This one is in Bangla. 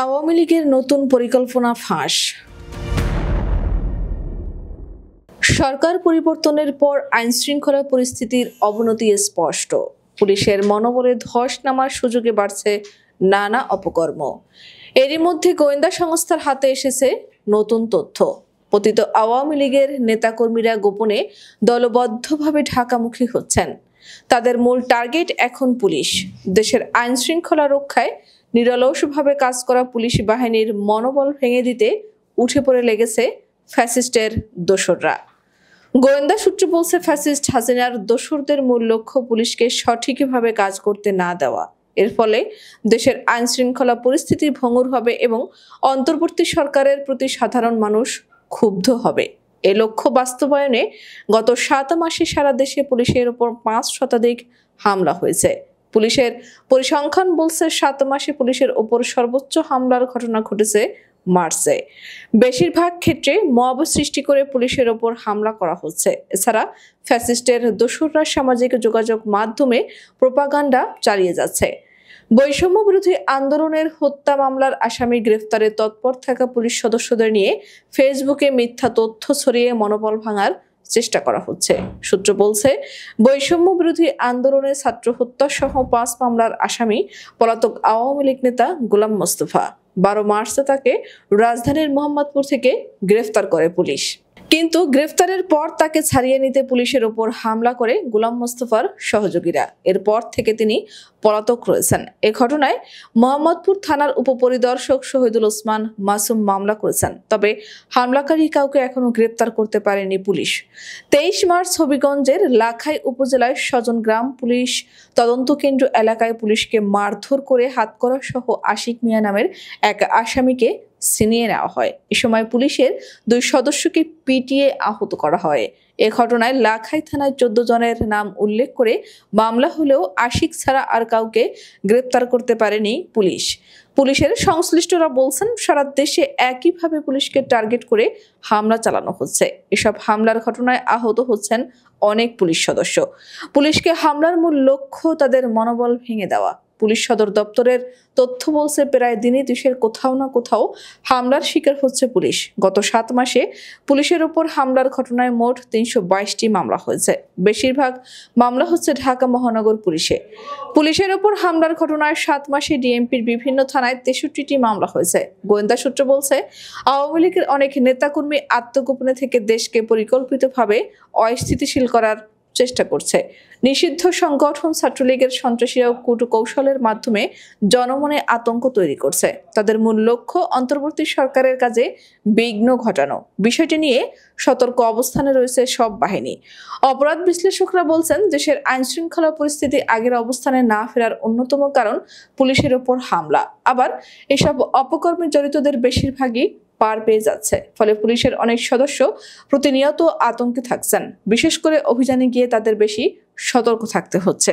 আওয়ামী লীগের নতুন পরিকল্পনা ফাঁস। সরকার পরিবর্তনের পর আইনশৃঙ্খলা পরিস্থিতির অবনতি স্পষ্ট। পুলিশের মনোবলে ধস নামার সুযোগে বাড়ছে নানা অপকর্ম। এরই মধ্যে গোয়েন্দা সংস্থার হাতে এসেছে নতুন তথ্য। পতিত আওয়ামী লীগের নেতাকর্মীরা গোপনে দলবদ্ধভাবে ঢাকামুখী হচ্ছেন। তাদের মূল টার্গেট এখন পুলিশ। দেশের আইন শৃঙ্খলা রক্ষায় নিরলসভাবে কাজ করা পুলিশ বাহিনীর মনোবল ভেঙে দিতে উঠে পড়ে লেগেছে ফ্যাসিস্টের দোসররা। গোয়েন্দা সূত্র বলছে, ফ্যাসিস্ট হাসিনার দোসরদের মূল লক্ষ্য পুলিশকে সঠিকভাবে কাজ করতে না দেওয়া। এর ফলে দেশের আইন শৃঙ্খলা পরিস্থিতি ভঙ্গুর হবে এবং অন্তর্বর্তী সরকারের প্রতি সাধারণ মানুষ ক্ষুব্ধ হবে। এ লক্ষ্য বাস্তবায়নে গত 7 মাসে সারা দেশে পুলিশের উপর 5 শতাধিক হামলা হয়েছে। পুলিশের পরিসংখ্যান বলছে, 7 মাসে পুলিশের উপর সর্বোচ্চ হামলার ঘটনা ঘটেছে মার্চে। বেশিরভাগ ক্ষেত্রে মব সৃষ্টি করে পুলিশের ওপর হামলা করা হচ্ছে। এছাড়া ফ্যাসিস্টের দোসররা সামাজিক যোগাযোগ মাধ্যমে প্রোপাগান্ডা চালিয়ে যাচ্ছে। বৈষম্য বিরোধী আন্দোলনের হত্যা মামলার আসামি গ্রেফতারে তৎপর থাকা পুলিশ সদস্যদের নিয়ে ফেসবুকে মিথ্যা তথ্য ছড়িয়ে মনোবল ভাঙার চেষ্টা করা হচ্ছে। সূত্র বলছে, বৈষম্য বিরোধী আন্দোলনে ছাত্র হত্যা সহ 5 মামলার আসামি পলাতক আওয়ামী লীগ নেতা গোলাম মোস্তফা। 12 মার্চে তাকে রাজধানীর মোহাম্মদপুর থেকে গ্রেফতার করে পুলিশ। কিন্তু গ্রেফতারের পর তাকে ছাড়িয়ে নিতে পুলিশের ওপর হামলা করে গোলাম মোস্তফার সহযোগীরা। এরপর থেকে তিনি পলাতক রয়েছেন। এ ঘটনায় মোহাম্মদপুর থানার উপপরিদর্শক শহীদুল ওসমান মাসুম মামলা করেছেন। তবে হামলাকারী কাউকে এখনো গ্রেফতার করতে পারেনি পুলিশ। 23 মার্চ হবিগঞ্জের লাখাই উপজেলায় স্বজন গ্রাম পুলিশ তদন্ত কেন্দ্র এলাকায় পুলিশকে মারধর করে হাতকড়া সহ আশিক মিয়া নামের এক আসামিকে ছিনিয়ে নেওয়া হয়। এ সময় পুলিশের 2 সদস্যকে পিটিয়ে আহত করা হয়। এ ঘটনায় লাখাই থানায় 14 জনের নাম উল্লেখ করে মামলা হলেও আশিক ছাড়া আর কাউকে গ্রেপ্তার করতে পারেনি পুলিশ। পুলিশের সংশ্লিষ্টরা বলছেন, সারা দেশে একইভাবে পুলিশকে টার্গেট করে হামলা চালানো হচ্ছে। এসব হামলার ঘটনায় আহত হচ্ছেন অনেক পুলিশ সদস্য। পুলিশকে হামলার মূল লক্ষ্য তাদের মনোবল ভেঙে দেওয়া। পুলিশ সদর দপ্তরের তথ্য বলছে, প্রায় দিনই দেশের কোথাও না কোথাও হামলার শিকার হচ্ছে পুলিশ। গত 7 মাসে পুলিশের উপর হামলার ঘটনায় মোট 322টি মামলা হয়েছে। বেশিরভাগ মামলা হচ্ছে ঢাকা মহানগর পুলিশে। পুলিশের উপর হামলার ঘটনায় 7 মাসে ডিএমপির বিভিন্ন থানায় 63টি মামলা হয়েছে। গোয়েন্দা সূত্র বলছে, আওয়ামী লীগের অনেক নেতাকর্মী আত্মগোপনে থেকে দেশকে পরিকল্পিতভাবে অস্থিতিশীল করার চেষ্টা করছে। নিষিদ্ধ সংগঠন ছাত্রলীগের সন্ত্রাসীরাও কূটকৌশলের মাধ্যমে জনমনে আতঙ্ক তৈরি করছে। তাদের মূল লক্ষ্য অন্তর্বর্তী সরকারের কাজে বিঘ্ন ঘটানো। বিষয়টি নিয়ে সতর্ক অবস্থানে রয়েছে সব বাহিনী। অপরাধ বিশ্লেষকরা বলছেন, দেশের আইন শৃঙ্খলা পরিস্থিতি আগের অবস্থানে না ফেরার অন্যতম কারণ পুলিশের ওপর হামলা। আবার এসব অপকর্মে জড়িতদের বেশিরভাগই পার পেয়ে যাচ্ছে। ফলে পুলিশের অনেক সদস্য প্রতিনিয়ত আতঙ্কে থাকছেন। বিশেষ করে অভিযানে গিয়ে তাদের বেশি সতর্ক থাকতে হচ্ছে।